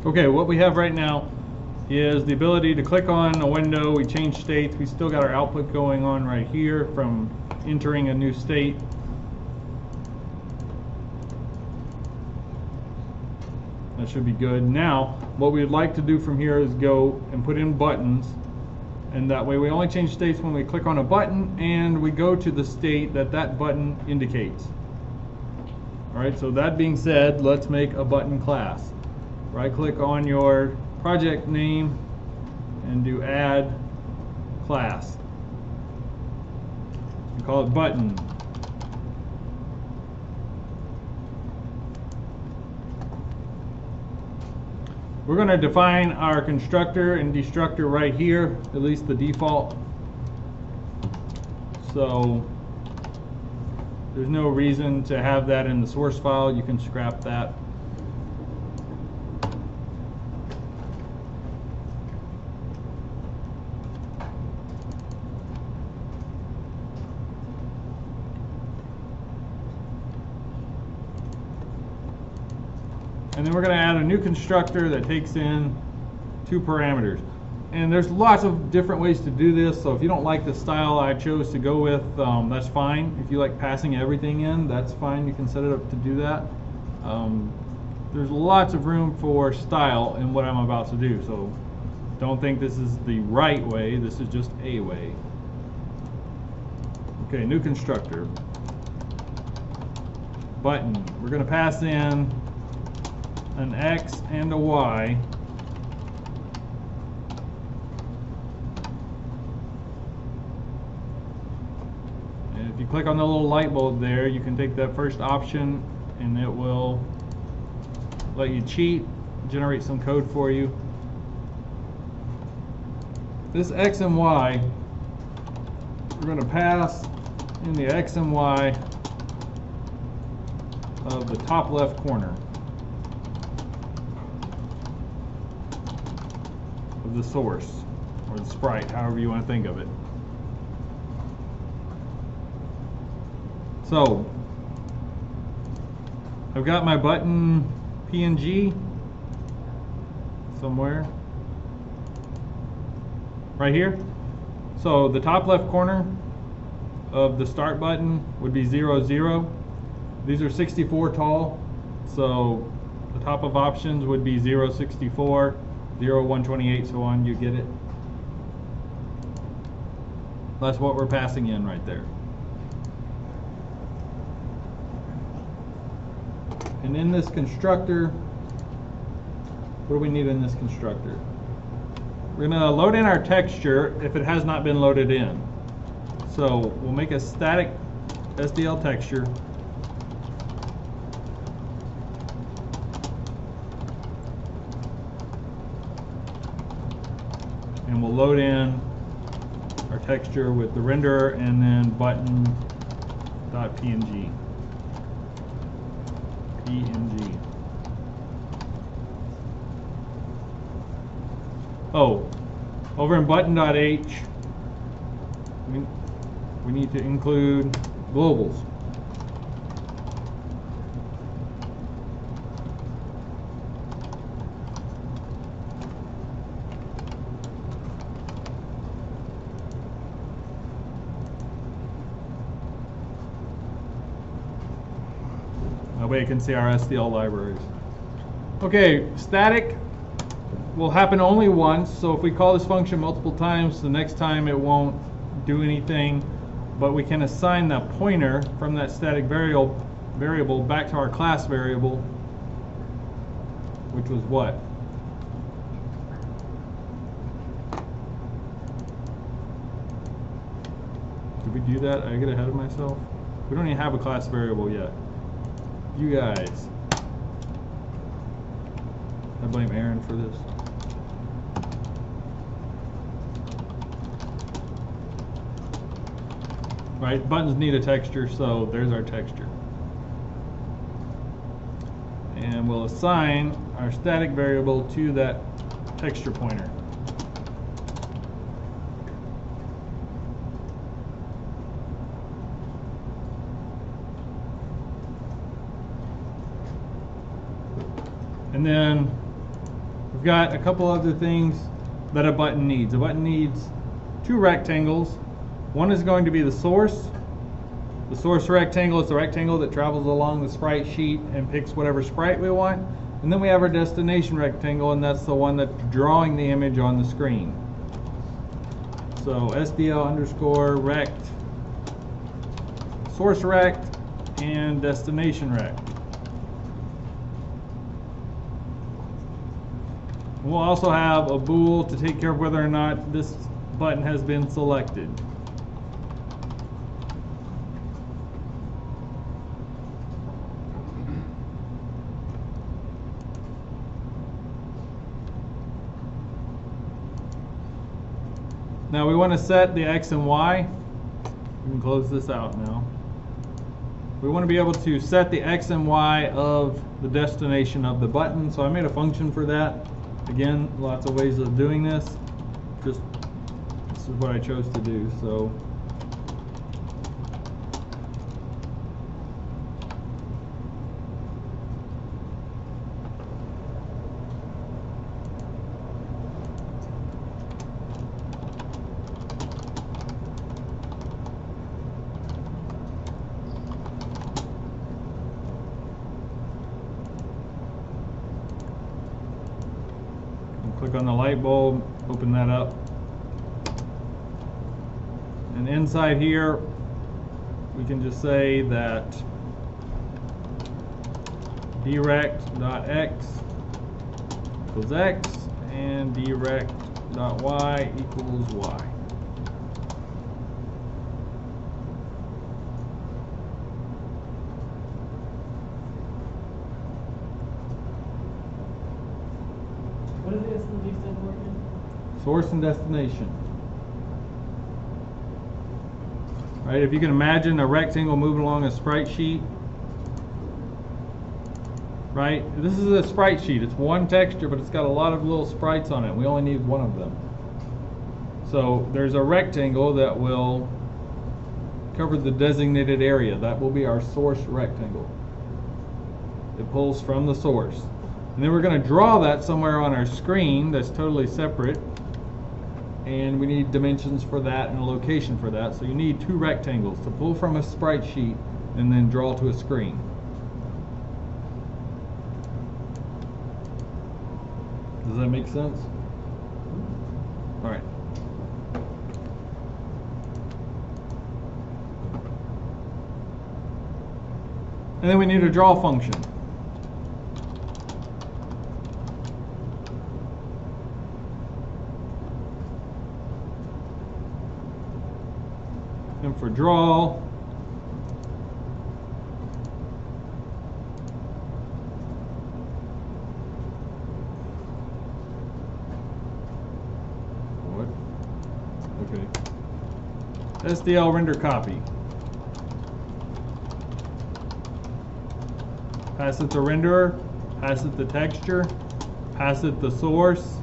Okay, what we have right now is the ability to click on a window. We change states. We still got our output going on right here from entering a new state. That should be good. Now, what we'd like to do from here is go and put in buttons, and that way we only change states when we click on a button and we go to the state that that button indicates. Alright, so that being said, let's make a button class. Right click on your project name and do add class. You call it button. We're going to define our constructor and destructor right here, at least the default. So there's no reason to have that in the source file. You can scrap that. And then we're going to add a new constructor that takes in 2 parameters. And there's lots of different ways to do this, so if you don't like the style I chose to go with, that's fine. If you like passing everything in, that's fine. You can set it up to do that. There's lots of room for style in what I'm about to do, so don't think this is the right way. This is just a way. Okay, new constructor. Button. We're going to pass in an X and a Y. And if you click on the little light bulb there, you can take that first option and it will let you cheat, generate some code for you. This X and Y, we're going to pass in the X and Y of the top left corner of the source, or the sprite, however you want to think of it. So I've got my button PNG somewhere right here. So the top left corner of the start button would be 0, 0. These are 64 tall, so the top of options would be 0, 64, 0, 128, so on. You get it? That's what we're passing in right there. And in this constructor, what do we need in this constructor? We're going to load in our texture if it has not been loaded in. So we'll make a static SDL texture. And we'll load in our texture with the renderer and then button.png. PNG. Oh, over in button.h, we need to include globals. That way you can see our SDL libraries. Okay, static will happen only once, so if we call this function multiple times, the next time it won't do anything, but we can assign that pointer from that static variable back to our class variable, which was what? Did we do that? I get ahead of myself. We don't even have a class variable yet. You guys. I blame Aaron for this. Right, buttons need a texture, so there's our texture. And we'll assign our static variable to that texture pointer. And then We've got a couple other things that a button needs. A button needs two rectangles. One is going to be the source. The source rectangle is the rectangle that travels along the sprite sheet and picks whatever sprite we want. And then we have our destination rectangle, and that's the one that's drawing the image on the screen. So SDL underscore rect, source rect, and destination rect. We'll also have a bool to take care of whether or not this button has been selected. Now we want to set the X and Y. We can close this out now. We want to be able to set the X and Y of the destination of the button. So I made a function for that. Again, lots of ways of doing this. Just this is what I chose to do. So click on the light bulb, open that up. And inside here, we can just say that direct.x equals x and direct.y equals y. What is this that you said working? Source and destination. Right, if you can imagine a rectangle moving along a sprite sheet. Right, this is a sprite sheet. It's one texture, but it's got a lot of little sprites on it. We only need one of them. So there's a rectangle that will cover the designated area. That will be our source rectangle. It pulls from the source. And then we're going to draw that somewhere on our screen that's totally separate. And we need dimensions for that and a location for that. So you need two rectangles to pull from a sprite sheet and then draw to a screen. Does that make sense? All right. And then we need a draw function. And for draw, what? Okay. SDL render copy. Pass it the renderer, pass it the texture, pass it the source.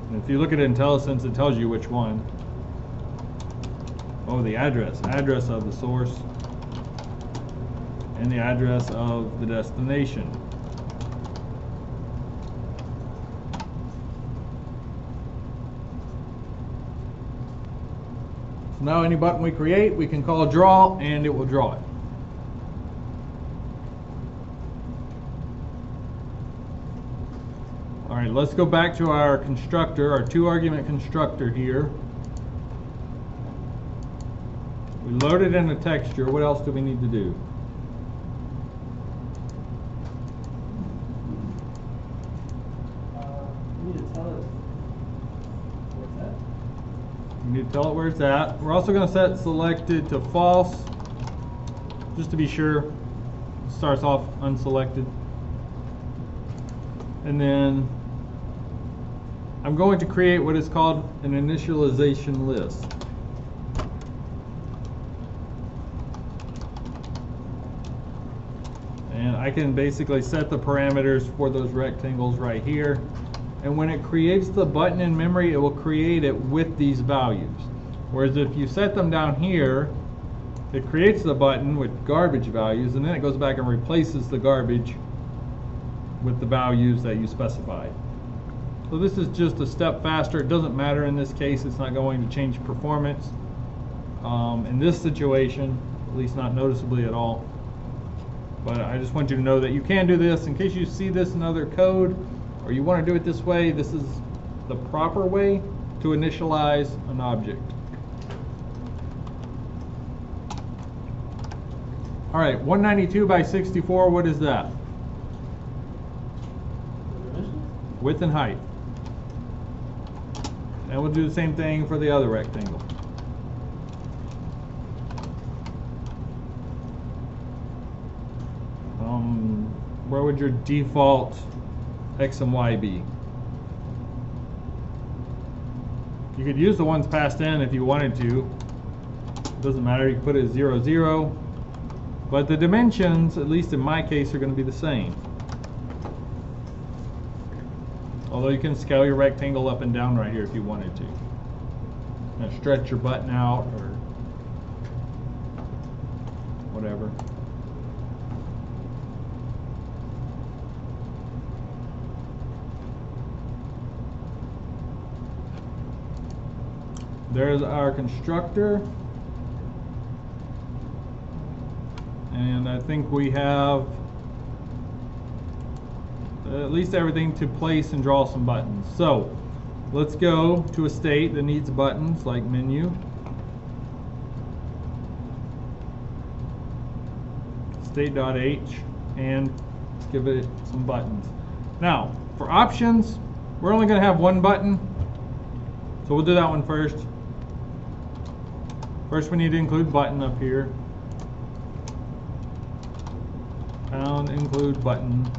And if you look at IntelliSense, it tells you which one. Oh, the address of the source and the address of the destination. So now any button we create, we can call draw and it will draw it. All right, let's go back to our constructor, our two-argument constructor here. We loaded in a texture. What else do we need to do? You need to tell it where it's at. We need to tell it where it's at. We're also going to set selected to false, just to be sure. It starts off unselected. And then I'm going to create what is called an initialization list. And I can basically set the parameters for those rectangles right here. And when it creates the button in memory, it will create it with these values. Whereas if you set them down here, it creates the button with garbage values, and then it goes back and replaces the garbage with the values that you specified. So this is just a step faster. It doesn't matter in this case. It's not going to change performance in this situation, at least not noticeably at all. But I just want you to know that you can do this in case you see this in other code or you want to do it this way. This is the proper way to initialize an object. All right, 192 by 64, what is that? Width and height. And we'll do the same thing for the other rectangle. Where would your default X and Y be? You could use the ones passed in if you wanted to. It doesn't matter, you can put it as 0, 0. But the dimensions, at least in my case, are going to be the same. Although you can scale your rectangle up and down right here if you wanted to. And stretch your button out or whatever. There's our constructor. And I think we have at least everything to place and draw some buttons. So let's go to a state that needs buttons like menu. State.h and let's give it some buttons. Now for options, we're only going to have one button. So we'll do that one first. First we need to include button up here. Pound include button.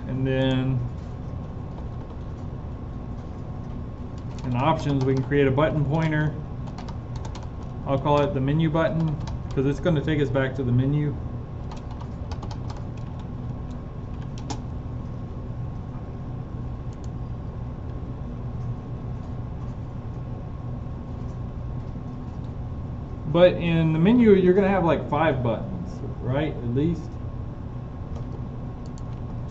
And then in options we can create a button pointer. I'll call it the menu button because it's going to take us back to the menu. But in the menu, you're going to have like 5 buttons, right? At least.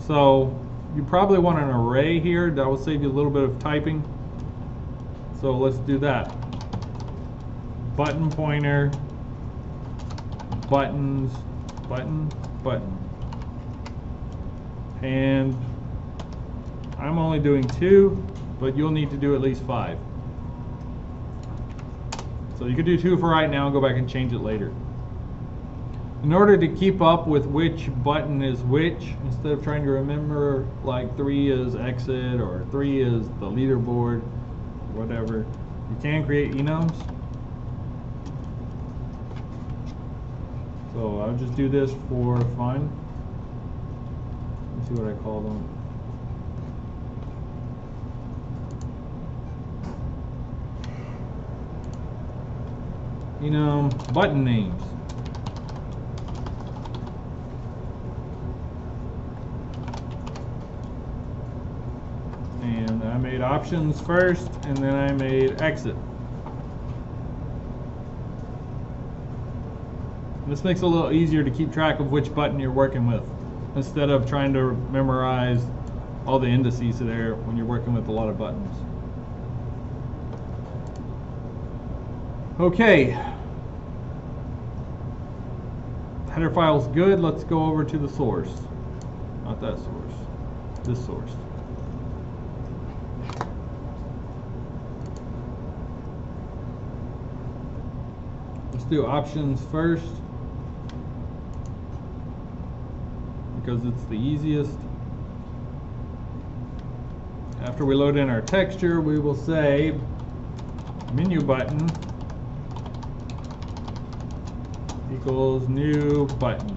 So you probably want an array here. That will save you a little bit of typing. So let's do that. Button pointer, buttons, button, button. And I'm only doing 2, but you'll need to do at least 5. So you could do 2 for right now and go back and change it later. In order to keep up with which button is which, instead of trying to remember like 3 is exit or 3 is the leaderboard, whatever, you can create enums. So I'll just do this for fun. Let's see what I call them. Button names. And I made options first, and then I made exit. This makes it a little easier to keep track of which button you're working with, instead of trying to memorize all the indices there when you're working with a lot of buttons. Okay. Header file's good. Let's go over to the source. Not that source. This source. Let's do options first, because it's the easiest. After we load in our texture, we will say menu button equals new button.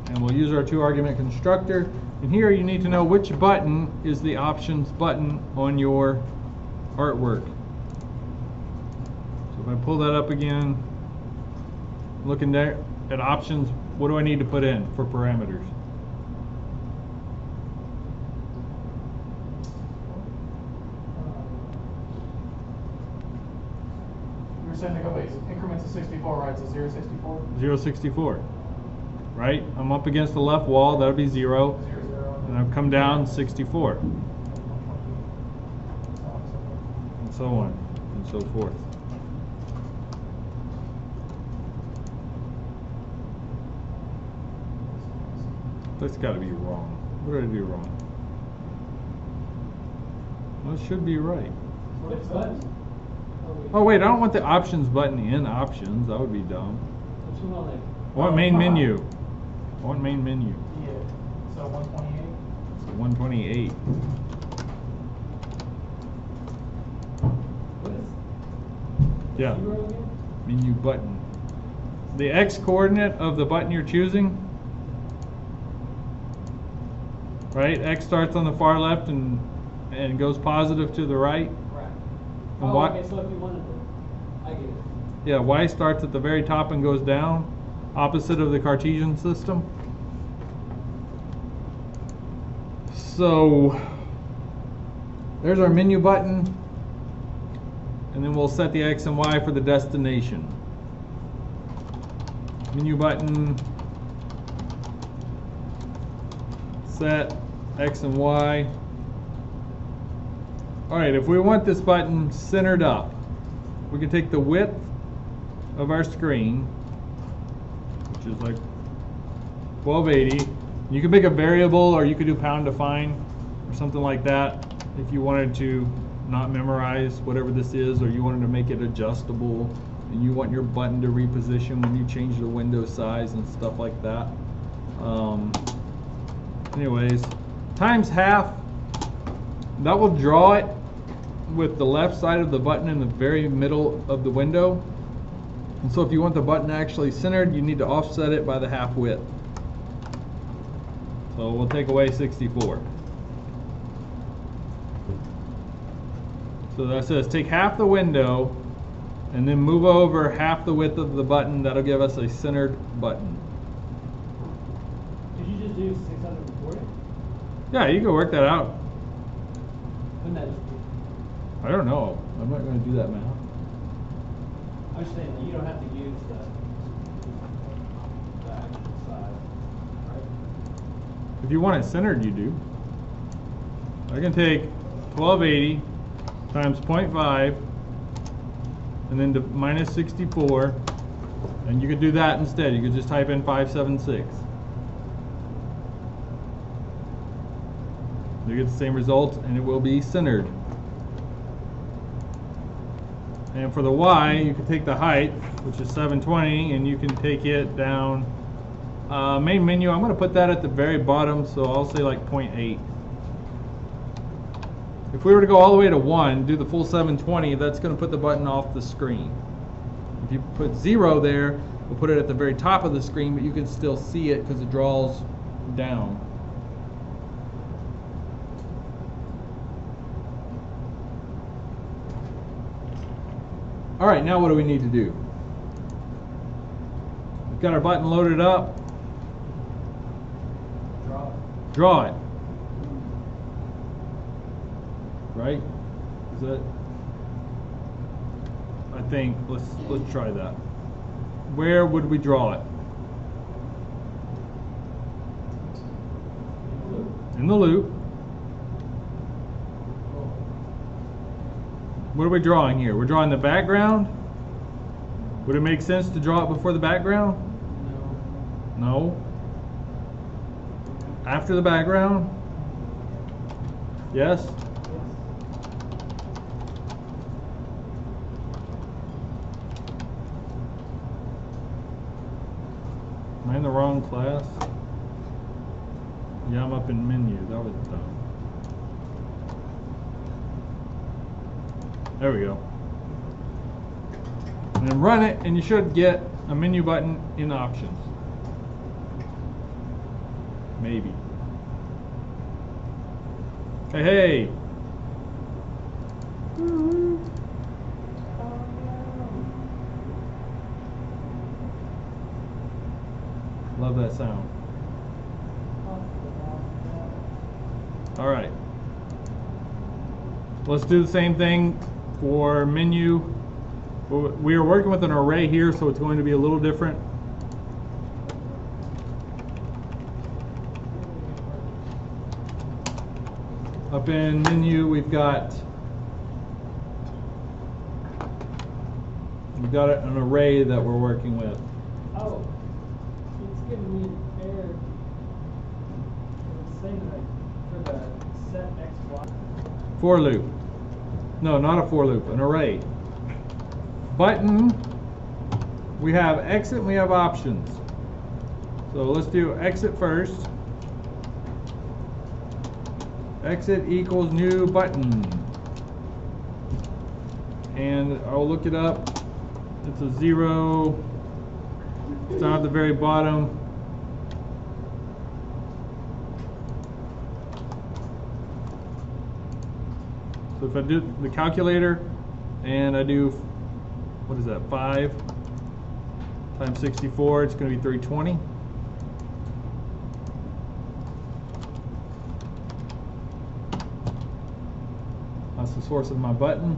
And we'll use our 2-argument constructor. And here you need to know which button is the options button on your artwork. So if I pull that up again, looking there at options, what do I need to put in for parameters? saying to go base increments of 64, right? So 0, 64? 0, 64. Right? I'm up against the left wall, that'll be 0. 0, 0. And I've come down 64. And so on and so forth. That's got to be wrong. What did I do wrong? Well, it should be right. Which button? Oh wait, I don't want the options button in options. That would be dumb. Which one are they? I want main menu. I want main menu. Yeah. So 128? So 128. What is Yeah. 0 again? Menu button. The X coordinate of the button you're choosing. Right? X starts on the far left and goes positive to the right. Right. And Oh, Y, okay, so if you wanted to, I get it. yeah, Y starts at the very top and goes down, opposite of the Cartesian system. So there's our menu button, and then we'll set the X and Y for the destination. Menu button, set X and Y. Alright, if we want this button centered up, we can take the width of our screen, which is like 1280. You can make a variable, or you could do pound define or something like that if you wanted to not memorize whatever this is, or you wanted to make it adjustable and you want your button to reposition when you change the window size and stuff like that. Anyways, times half, that will draw it with the left side of the button in the very middle of the window. And so if you want the button actually centered, you need to offset it by the half width. So we'll take away 64. So that says take half the window and then move over half the width of the button. That'll give us a centered button. Did you just do 640? Yeah, you can work that out. Wouldn't that just be? I don't know. I'm not going to do that math. I'm just saying that you don't have to use the actual size, right? If you want it centered, you do. I can take 1280 times 0.5 and then to minus 64, and you could do that instead. You could just type in 576. You get the same result, and it will be centered. And for the Y, you can take the height, which is 720, and you can take it down. Main menu, I'm going to put that at the very bottom, so I'll say like 0.8. If we were to go all the way to 1, do the full 720, that's going to put the button off the screen. If you put 0 there, we'll put it at the very top of the screen, but you can still see it because it draws down. Alright, now what do we need to do? We've got our button loaded up. Draw it. Right? Is that? I think let's try that. Where would we draw it? In the loop. What are we drawing here? We're drawing the background. Would it make sense to draw it before the background? No. After the background? Yes? Am I in the wrong class? Yeah, I'm up in menu. That was dumb. There we go. And then run it, and you should get a menu button in options. Maybe. Hey, hey! Love that sound. Alright. Let's do the same thing for menu Well, we are working with an array here, so it's going to be a little different. Up in menu, we've got an array that we're working with. Oh, it's giving me an error. It's saying like for the set x, y. For loop. No, not a for loop, an array. Button, we have exit and we have options. So let's do exit first. Exit equals new button. And I'll look it up. It's a 0. It's down at the very bottom. So if I do the calculator and I do, what is that, 5 times 64, it's going to be 320. That's the source of my button.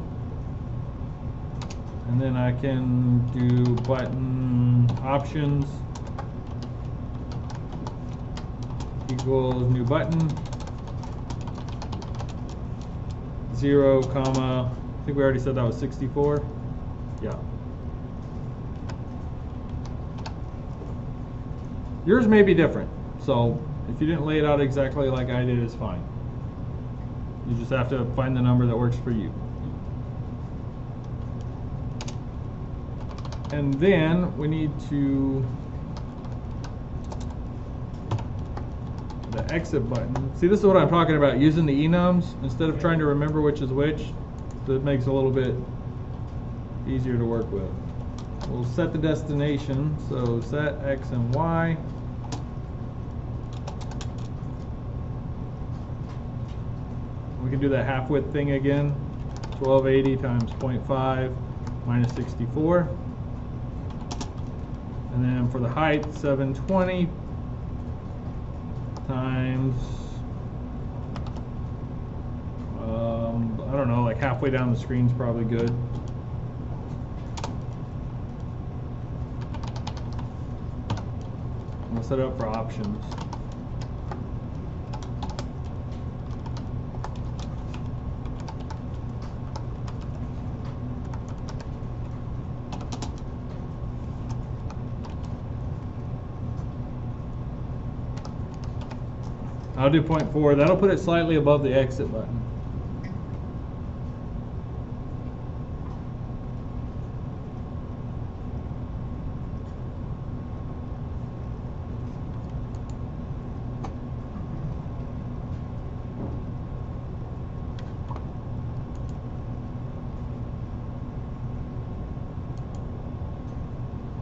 And then I can do button options equals new button 0, comma, I think we already said that was 64. Yeah. Yours may be different, so if you didn't lay it out exactly like I did, it's fine. You just have to find the number that works for you. And then we need to, the exit button. See, this is what I'm talking about, using the enums instead of trying to remember which is which. That makes it a little bit easier to work with. We'll set the destination, so set X and Y. We can do that half width thing again. 1280 times 0.5 minus 64. And then for the height, 720 times, I don't know, like halfway down the screen's probably good. We'll set it up for options. I'll do 0.4. That'll put it slightly above the exit button.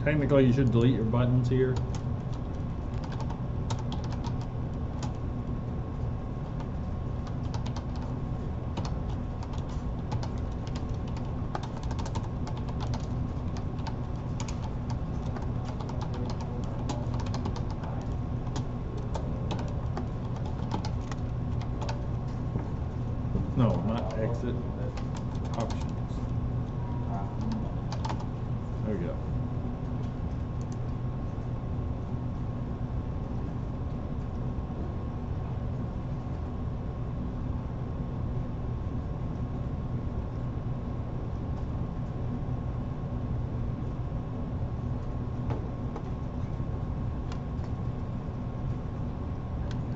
Technically, you should delete your buttons here. No, not exit. Options. There we go.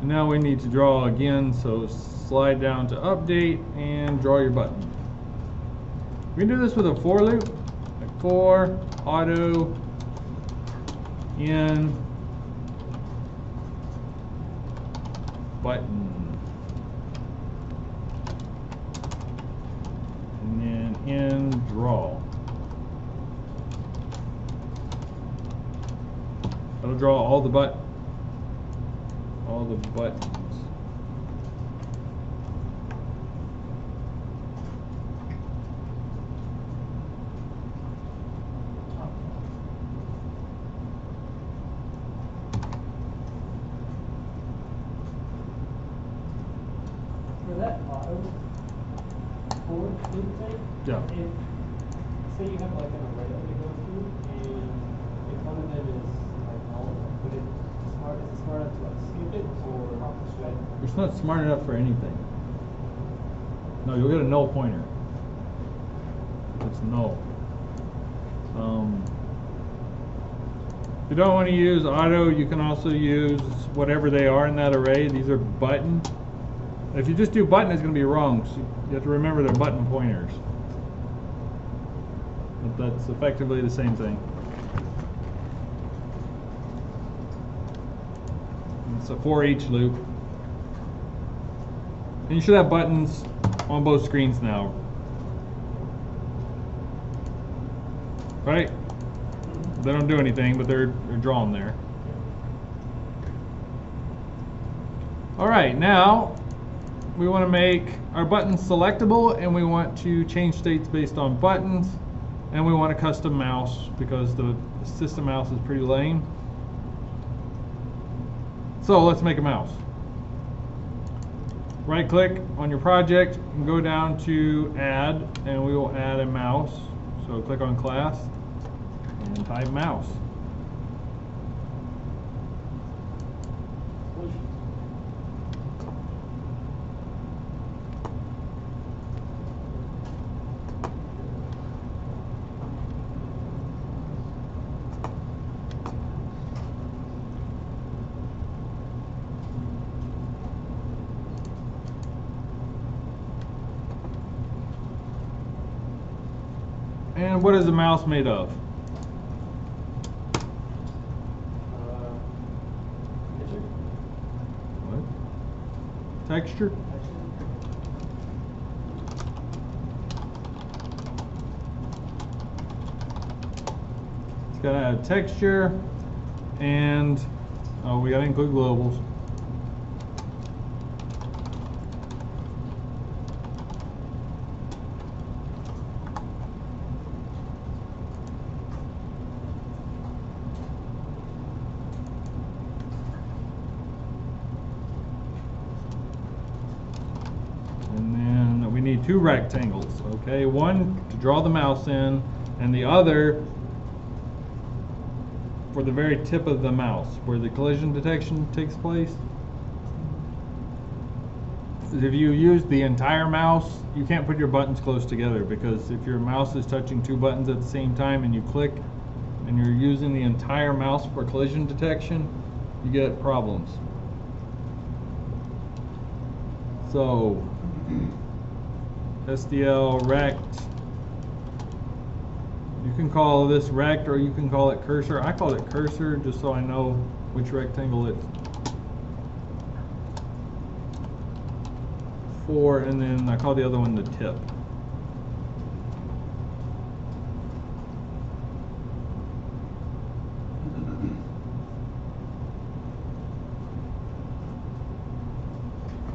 And now we need to draw again, so slide down to update and draw your button. We can do this with a for loop, like for, auto, in, button, and then in, draw. That'll draw all the buttons. For that auto forward loop thing, Yeah. if say you have like an array to go through, and if one of them is like null, would it is it smart enough to like skip it or should I? It's not smart enough for anything. No, you'll get a null pointer. It's null. If you don't want to use auto, you can also use whatever they are in that array. These are button. If you just do button, it's going to be wrong. So you have to remember they're button pointers. But that's effectively the same thing. It's a for each loop. And you should have buttons on both screens now. Right? They don't do anything, but they're drawn there. Alright, now we want to make our buttons selectable, and we want to change states based on buttons, and we want a custom mouse because the system mouse is pretty lame. So let's make a mouse. Right click on your project and go down to add, and we will add a mouse. So click on class and type mouse. And what is the mouse made of? What? Texture? It's got to have texture, and oh, we got to include globals. Two rectangles, okay? One to draw the mouse in, and the other for the very tip of the mouse, where the collision detection takes place. If you use the entire mouse, you can't put your buttons close together, because if your mouse is touching two buttons at the same time and you click and you're using the entire mouse for collision detection, you get problems. So SDL rect. You can call this rect, or you can call it cursor. I call it cursor just so I know which rectangle it's for, and then I call the other one the tip.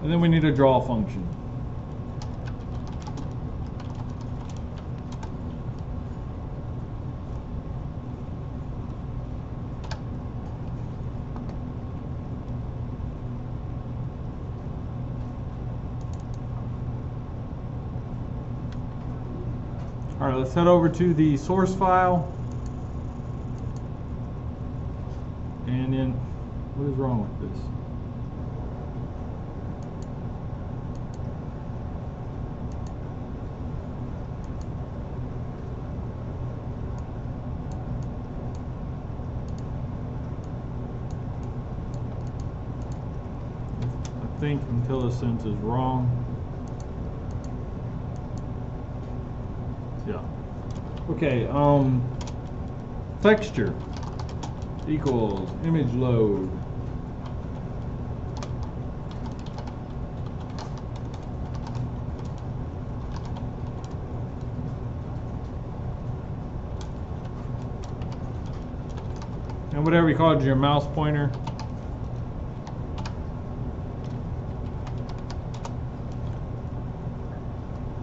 And then we need a draw function. Alright, let's head over to the source file. And then, what is wrong with this? I think IntelliSense is wrong. Yeah. Okay, texture equals image load. And whatever you call it, your mouse pointer.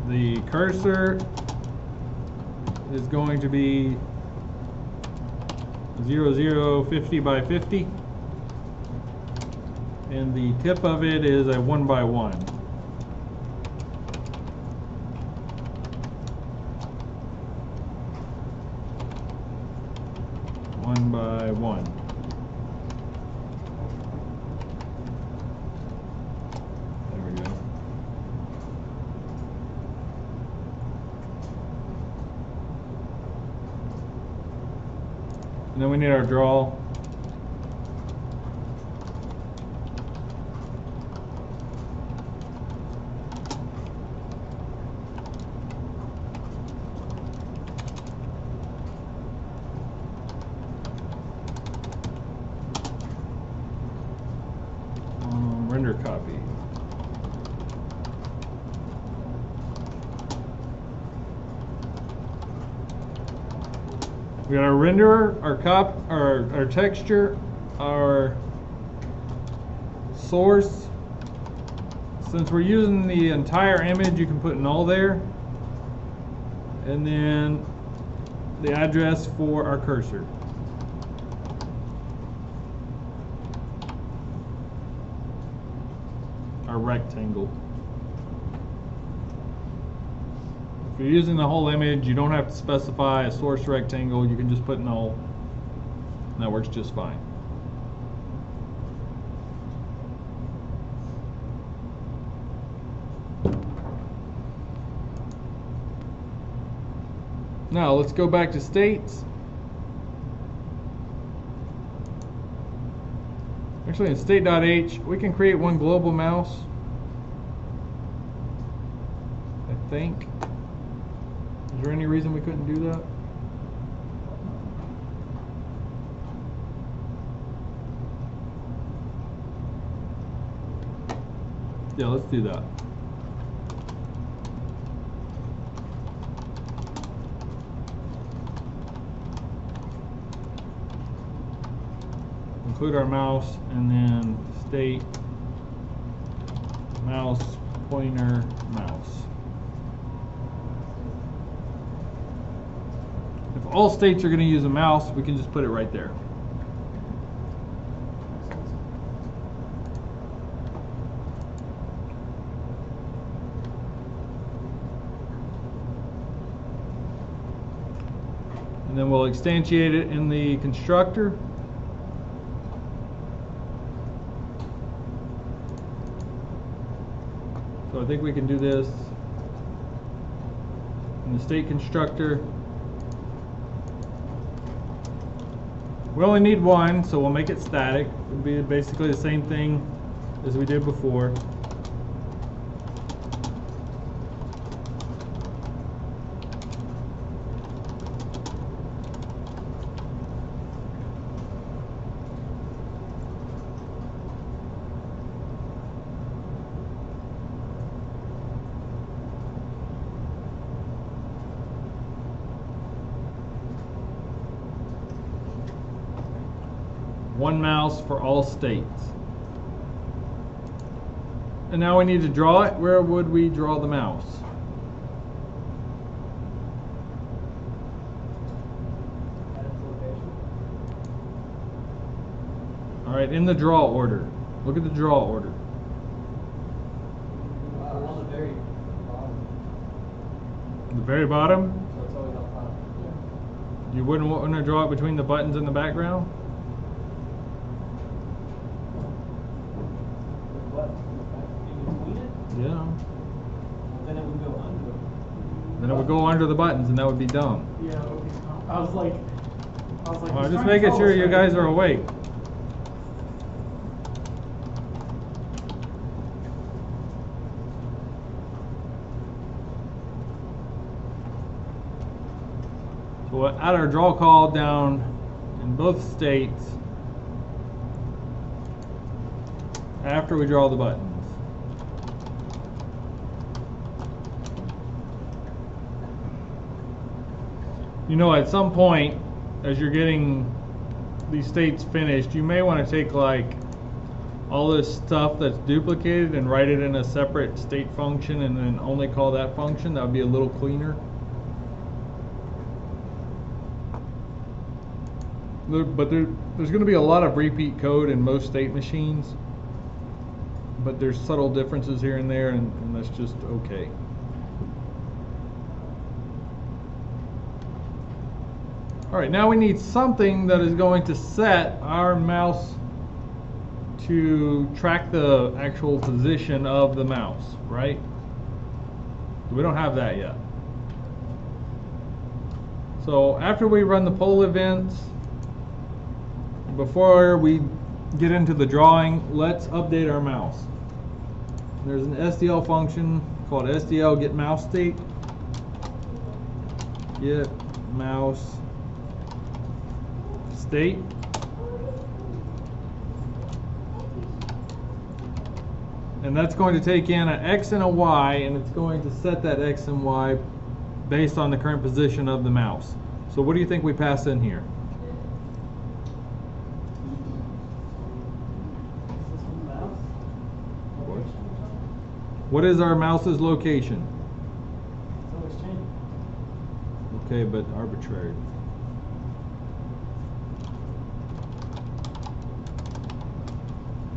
The cursor is going to be 0050 by 50, and the tip of it is a 1 by 1. 1 by 1. There we go. And then we need our draw. Render copy. We got our renderer, our texture, our source. Since we're using the entire image, you can put null there, and then the address for our cursor. Our rectangle. If you're using the whole image, you don't have to specify a source rectangle. You can just put null, and that works just fine. Now let's go back to states. Actually, in state.h, we can create one global mouse, I think. Is there any reason we couldn't do that? Yeah, let's do that. Include our mouse, and then state mouse pointer mouse. If all states are going to use a mouse, we can just put it right there. And then we'll instantiate it in the constructor. So I think we can do this in the state constructor. We only need one, so we'll make it static. It'll be basically the same thing as we did before. One mouse for all states. And now we need to draw it. Where would we draw the mouse? Alright, in the draw order. Look at the draw order. On the very bottom. The very bottom? So it's always on top. Yeah. You wouldn't want to draw it between the buttons in the background? What? In between it? Yeah. Then it would go under it. Then it would go under the buttons, and that would be dumb. Yeah, okay. I was like, Well, he's I'm just trying to making tell sure us you right guys here. are awake. So we'll add our draw call down in both states after we draw the buttons. You know, at some point, as you're getting these states finished, you may want to take like all this stuff that's duplicated and write it in a separate state function and then only call that function. That would be a little cleaner. But there's going to be a lot of repeat code in most state machines, but there's subtle differences here and there, and that's just okay. Alright, now we need something that is going to set our mouse to track the actual position of the mouse, right? We don't have that yet. So after we run the poll events, before we get into the drawing, let's update our mouse. There's an SDL function called SDL get mouse state. Get mouse state. And that's going to take in an X and a Y, and it's going to set that X and Y based on the current position of the mouse. So what do you think we pass in here? What is our mouse's location? It's always changing. Okay, but arbitrary.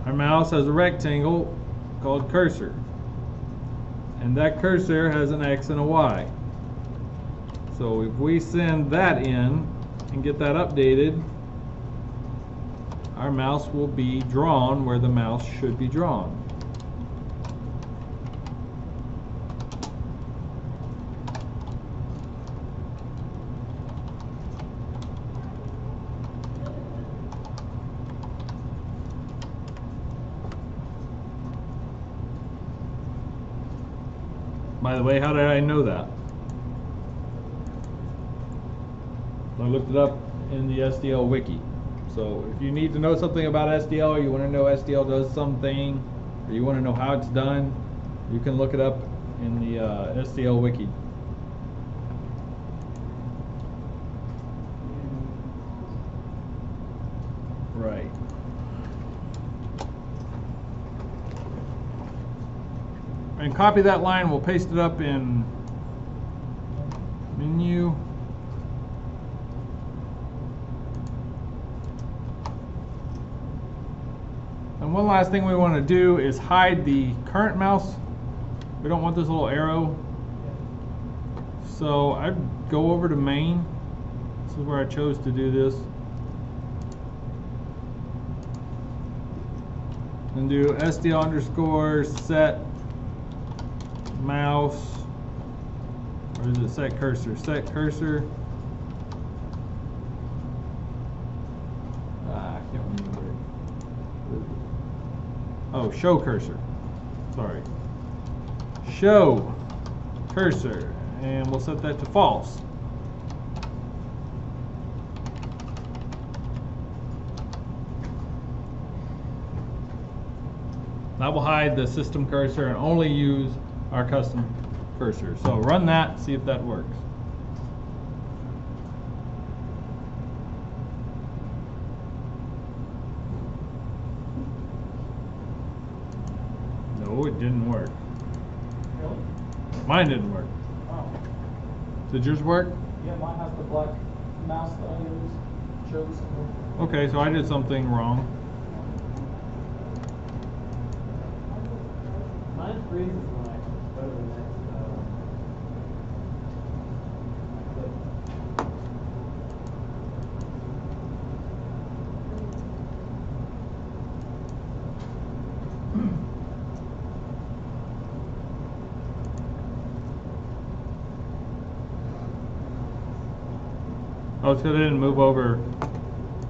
Our mouse has a rectangle called cursor, and that cursor has an X and a Y. So if we send that in and get that updated, our mouse will be drawn where the mouse should be drawn. By the way, how did I know that? I looked it up in the SDL wiki. So if you need to know something about SDL, or you want to know SDL does something, or you want to know how it's done, you can look it up in the SDL wiki. Right. And copy that line, we'll paste it up in menu. And one last thing we want to do is hide the current mouse. We don't want this little arrow. So I'd go over to main. This is where I chose to do this. And do SDL underscore set mouse, or is it set cursor? Set cursor. I can't remember it. Oh, show cursor. Sorry. Show cursor, and we'll set that to false. That will hide the system cursor and only use our custom cursor. So run that, see if that works. No, it didn't work. Really? Mine didn't work. Oh. Did yours work? Yeah, mine has the black mouse that I use. Chose. Okay, so I did something wrong. Mine freezes when I go to the next. Oh, it's because I didn't move over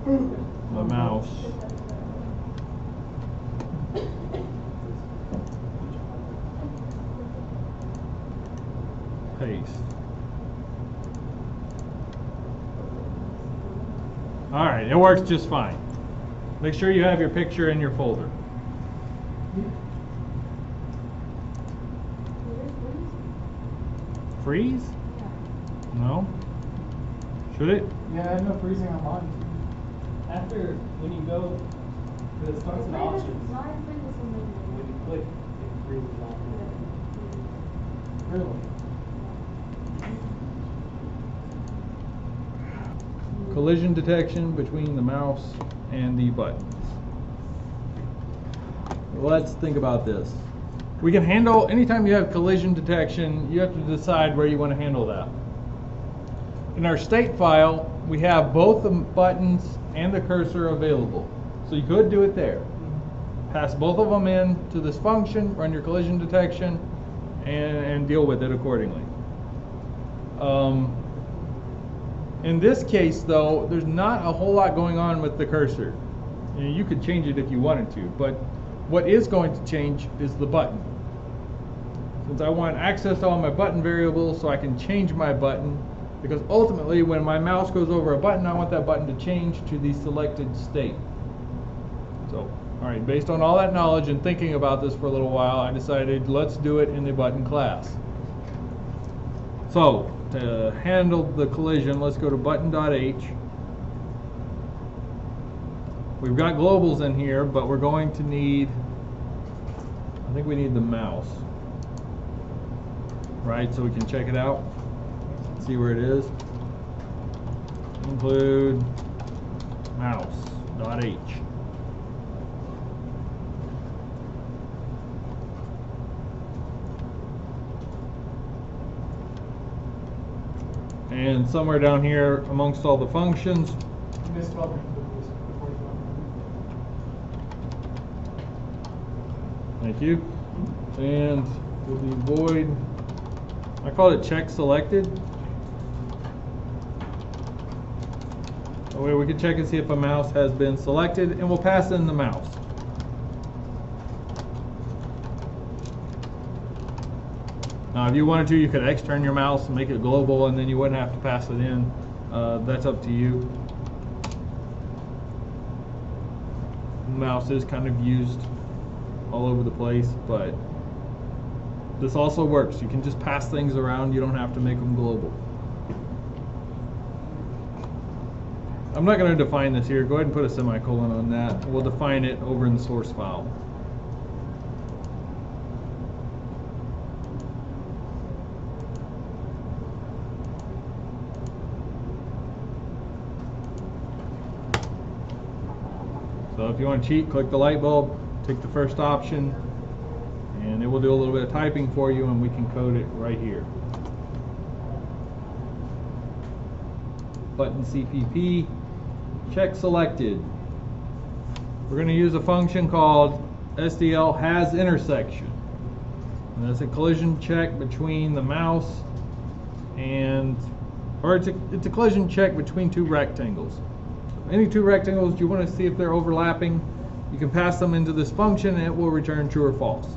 the mouse. Paste. Alright, it works just fine. Make sure you have your picture in your folder. Freeze? No? Should it? Yeah, I have no freezing on mine. After, when you go, because it starts in options, when you click, it freezes on. Really? Collision detection between the mouse and the buttons. Let's think about this. We can handle, anytime you have collision detection, you have to decide where you want to handle that. In our state file, we have both the buttons and the cursor available. So you could do it there. Pass both of them in to this function, run your collision detection, and deal with it accordingly. In this case, though, there's not a whole lot going on with the cursor. You could change it if you wanted to, but what is going to change is the button. Since I want access to all my button variables so I can change my button, because ultimately when my mouse goes over a button, I want that button to change to the selected state. So, alright, based on all that knowledge and thinking about this for a little while, I decided let's do it in the button class. So, to handle the collision, let's go to button.h. We've got globals in here, but we're going to need, I think we need the mouse. Right, so we can check it out, see where it is. Include mouse.h. And somewhere down here amongst all the functions, thank you, and will be void, I call it check selected. That way we can check and see if a mouse has been selected, and we'll pass in the mouse. Now, if you wanted to, you could extern your mouse and make it global, and then you wouldn't have to pass it in. That's up to you. The mouse is kind of used all over the place, but this also works. You can just pass things around. You don't have to make them global. I'm not going to define this here. Go ahead and put a semicolon on that. We'll define it over in the source file. So if you want to cheat, click the light bulb, take the first option, and it will do a little bit of typing for you, and we can code it right here. Button CPP, check selected. We're going to use a function called SDL has intersection. And that's a collision check between the mouse and, or it's a collision check between two rectangles. Any two rectangles you want to see if they're overlapping, you can pass them into this function and it will return true or false.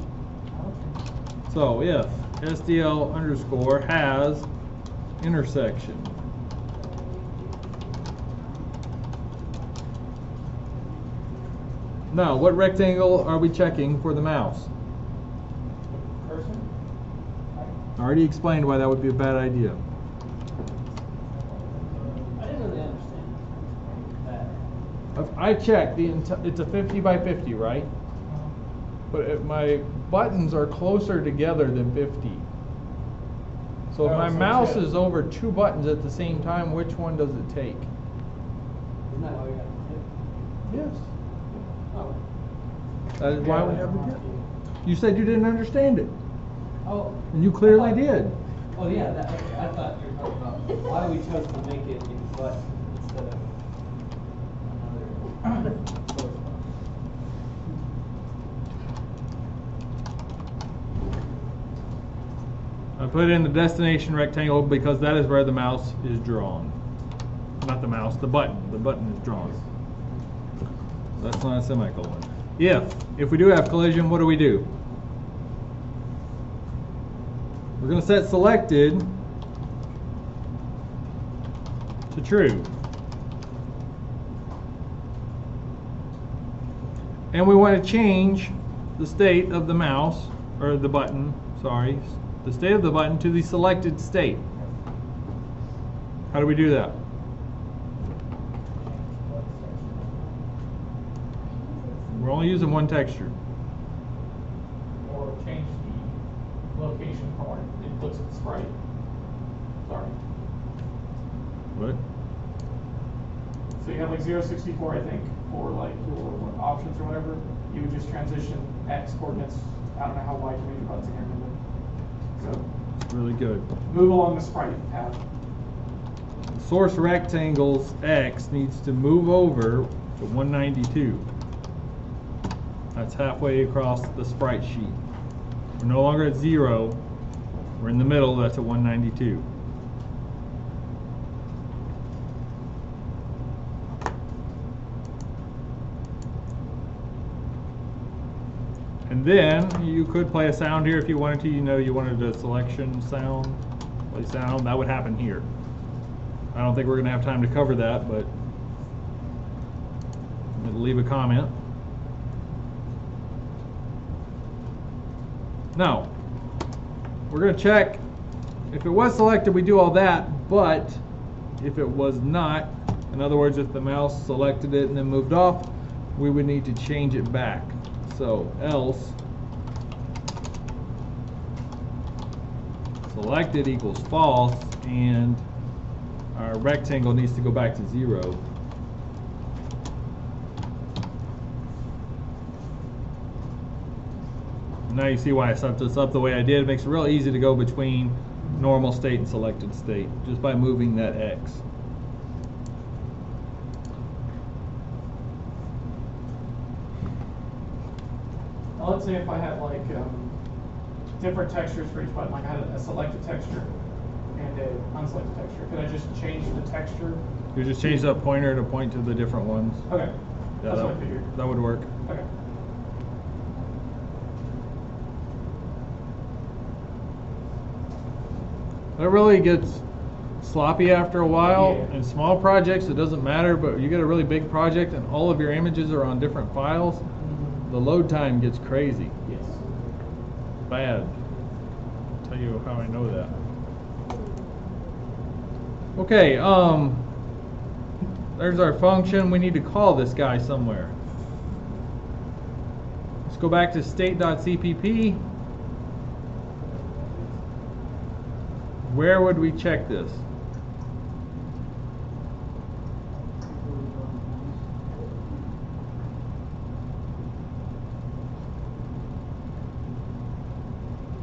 So if SDL underscore has intersection, now what rectangle are we checking for the mouse? Cursor? I already explained why that would be a bad idea. I didn't really understand that. I checked it's a 50 by 50, right? But if my buttons are closer together than 50. So if my mouse is over two buttons at the same time, which one does it take? Isn't that why we got the tip? Yes. Oh. That is why we have the tip. You said you didn't understand it. Oh. And you clearly did. Oh yeah, that, okay. I thought you were talking about why we chose to make it in butt instead of another source file. I put in the destination rectangle because that is where the mouse is drawn. Not the mouse, the button. The button is drawn. That's not a semicolon. If we do have collision, what do? We're going to set selected to true. And we want to change the state of the mouse, or the button, sorry, the state of the button to the selected state. How do we do that? We're only using one texture. Or change the location from where it looks at the sprite. Sorry. What? So you have like 064, I think, for like your options or whatever. You would just transition X coordinates. I don't know how wide you made your buttons, I can't remember. So It's really good. move along the sprite path. source rectangle's X needs to move over to 192. That's halfway across the sprite sheet. We're no longer at 0. We're in the middle, that's at 192. And then you could play a sound here if you wanted to. You know, you wanted a selection sound, play sound. That would happen here. I don't think we're going to have time to cover that, but I'm going to leave a comment. Now, we're going to check if it was selected, we do all that, but if it was not, in other words, if the mouse selected it and then moved off, we would need to change it back. So else selected equals false, and our rectangle needs to go back to 0. Now you see why I set this up the way I did. It makes it real easy to go between normal state and selected state just by moving that X. Now let's say if I had like different textures for each button, like I had a selected texture and an unselected texture. Could I just change the texture? You just change that pointer to point to the different ones. Okay, Yeah, that's what I figured. that would work. Okay. That really gets sloppy after a while. Yeah. In small projects, it doesn't matter, but you get a really big project and all of your images are on different files, the load time gets crazy. Yes. Bad. I'll tell you how I know that. Okay, there's our function. We need to call this guy somewhere. Let's go back to state.cpp. Where would we check this?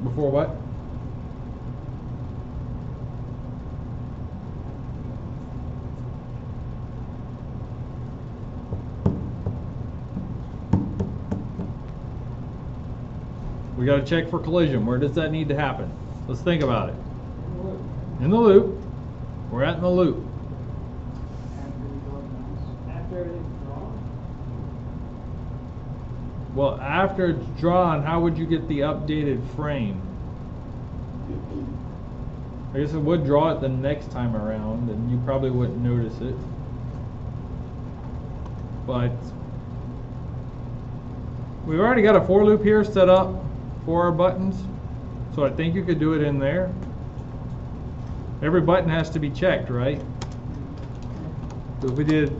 Before what? We got to check for collision. Where does that need to happen? Let's think about it. In the loop. We're at in the loop. After it's drawn? Well, after it's drawn, how would you get the updated frame? I guess it would draw it the next time around, and you probably wouldn't notice it. But we've already got a for loop here set up for our buttons, so I think you could do it in there. Every button has to be checked, right? So if we did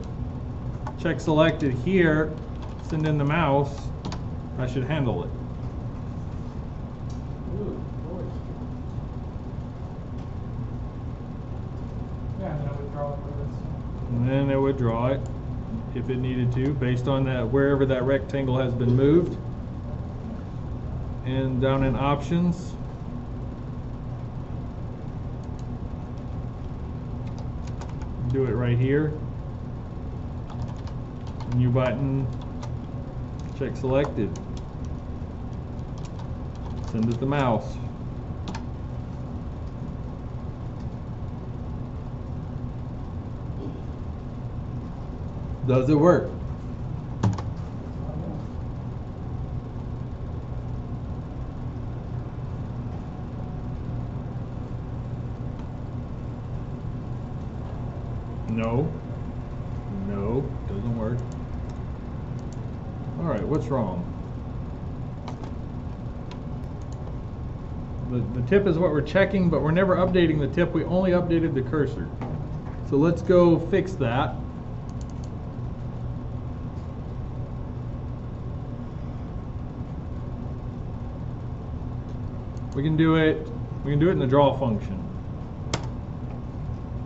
check selected here, send in the mouse, I should handle it. Yeah, and then I would draw it where it's. And then it would draw it if it needed to, based on that wherever that rectangle has been moved. And down in options, do it right here. New button, check selected. Send it the mouse. Does it work? No. No, doesn't work. All right, what's wrong? The tip is what we're checking, but we're never updating the tip. We only updated the cursor. So let's go fix that. We can do it in the draw function.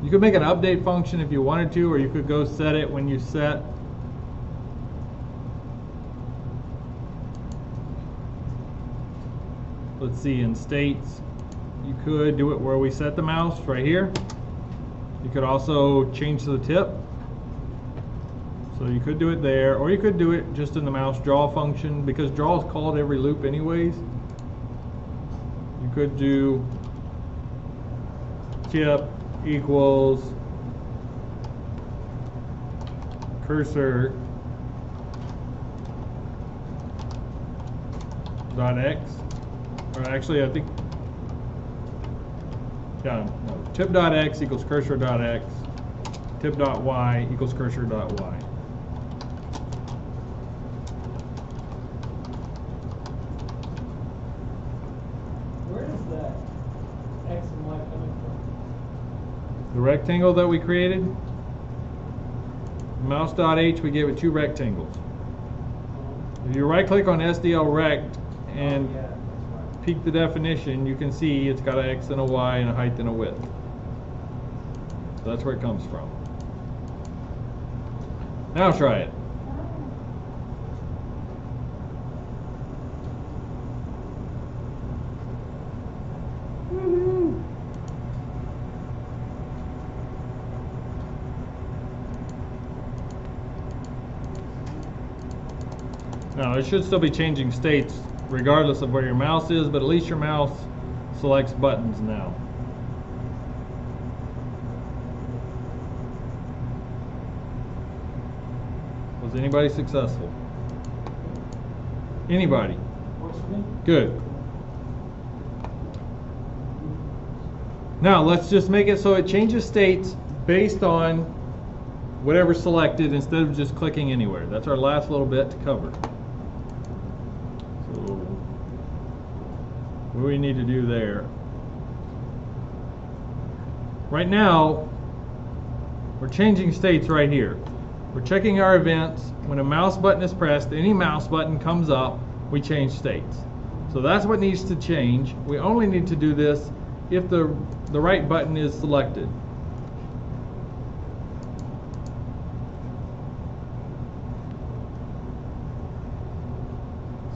You could make an update function if you wanted to, or you could go set it when you set. Let's see, in states, you could do it where we set the mouse right here. You could also change the tip. So you could do it there, or you could do it just in the mouse draw function, because draw is called every loop anyways. You could do tip equals cursor dot x, or actually I think, yeah, no, tip dot x equals cursor dot x, tip dot y equals cursor dot y. Where is that X and Y coming from? The rectangle that we created, mouse.h, we gave it two rectangles. If you right click on SDL rect and Yeah, that's right. peek the definition, you can see it's got an X and a Y and a height and a width. So that's where it comes from. Now try it. Now it should still be changing states regardless of where your mouse is, but at least your mouse selects buttons now. Was anybody successful? Anybody? Works for me. Good. Now let's just make it so it changes states based on whatever's selected instead of just clicking anywhere. That's our last little bit to cover. So what do we need to do there? Right now, we're changing states right here. We're checking our events. When a mouse button is pressed, any mouse button comes up, we change states. So that's what needs to change. We only need to do this if the right button is selected.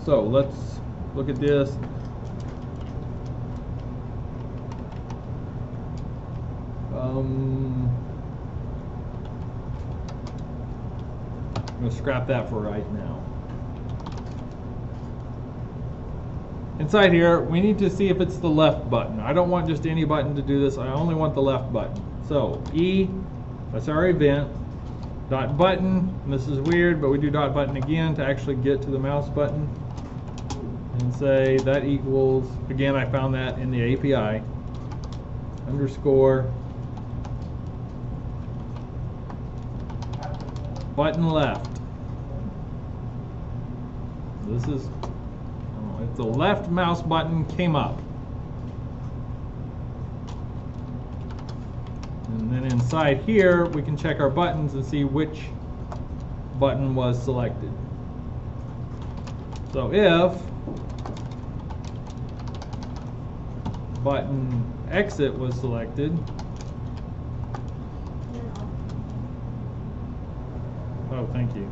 So let's look at this. I'm going to scrap that for right now. Inside here, we need to see if it's the left button. I don't want just any button to do this. I only want the left button. So E, that's our event. Dot button, and this is weird, but we do dot button again to actually get to the mouse button. And say that equals, again I found that in the API, underscore button left. This is, if the left mouse button came up. And then inside here we can check our buttons and see which button was selected. So if button exit was selected, oh, thank you.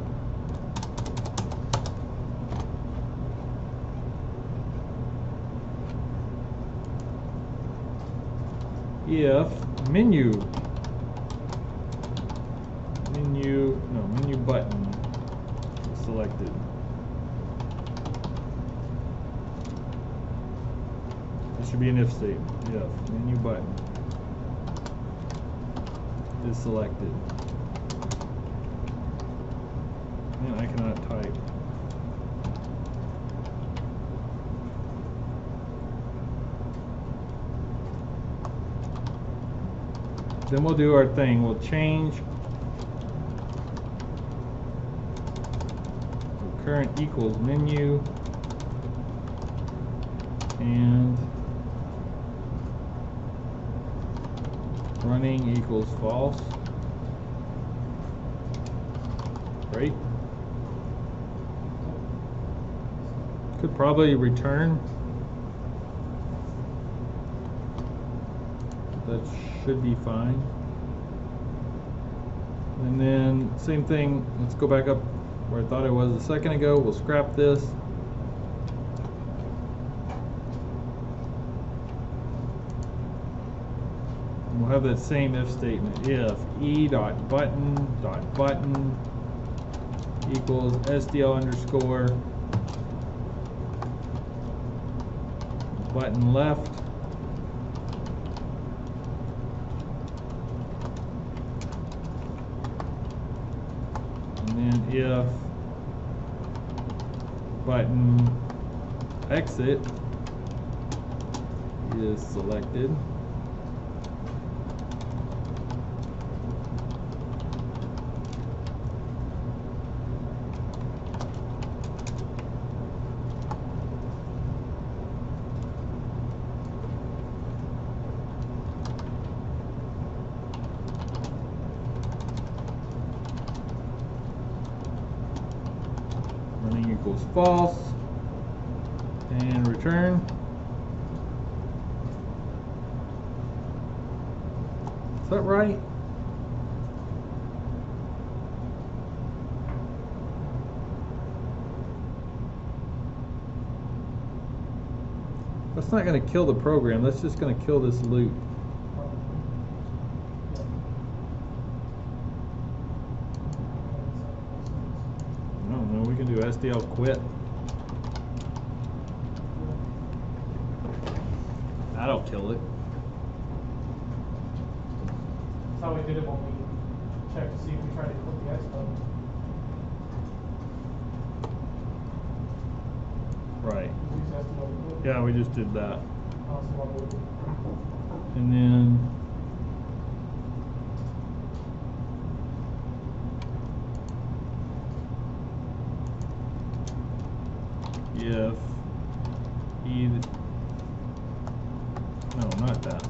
If menu button is selected, this should be an if statement. If menu button is selected, and I cannot type. Then we'll do our thing. We'll change current equals menu and running equals false. Great. Could probably return. That should be fine. And then same thing, let's go back up where I thought I was a second ago. We'll scrap this. And we'll have that same if statement. If E dot button equals SDL underscore button left, and then if button exit is selected, running equals false, and return. Is that right? That's not going to kill the program, that's just going to kill this loop. I don't know, we can do SDL quit. That'll kill it. That's how we did it when we checked to see if we tried to click the X button. Right. We used SDL to quit. Yeah, we just did that. Oh, so what we did. And then if no, not that.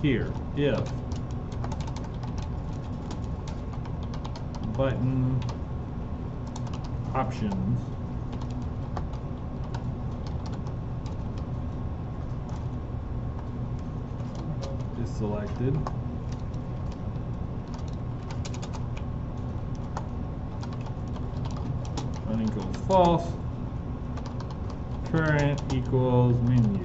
Here, if button options is selected, run equals false, current equals menu.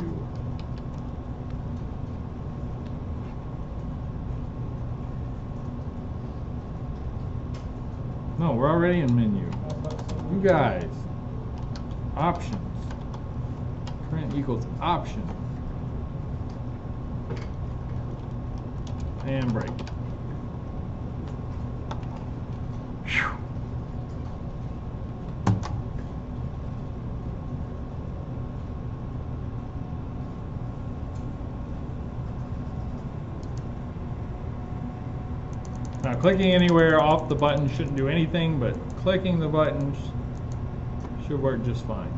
No, we're already in menu. You guys, options, current equals option, and break. Whew. Now, clicking anywhere off the button shouldn't do anything, but clicking the buttons should work just fine.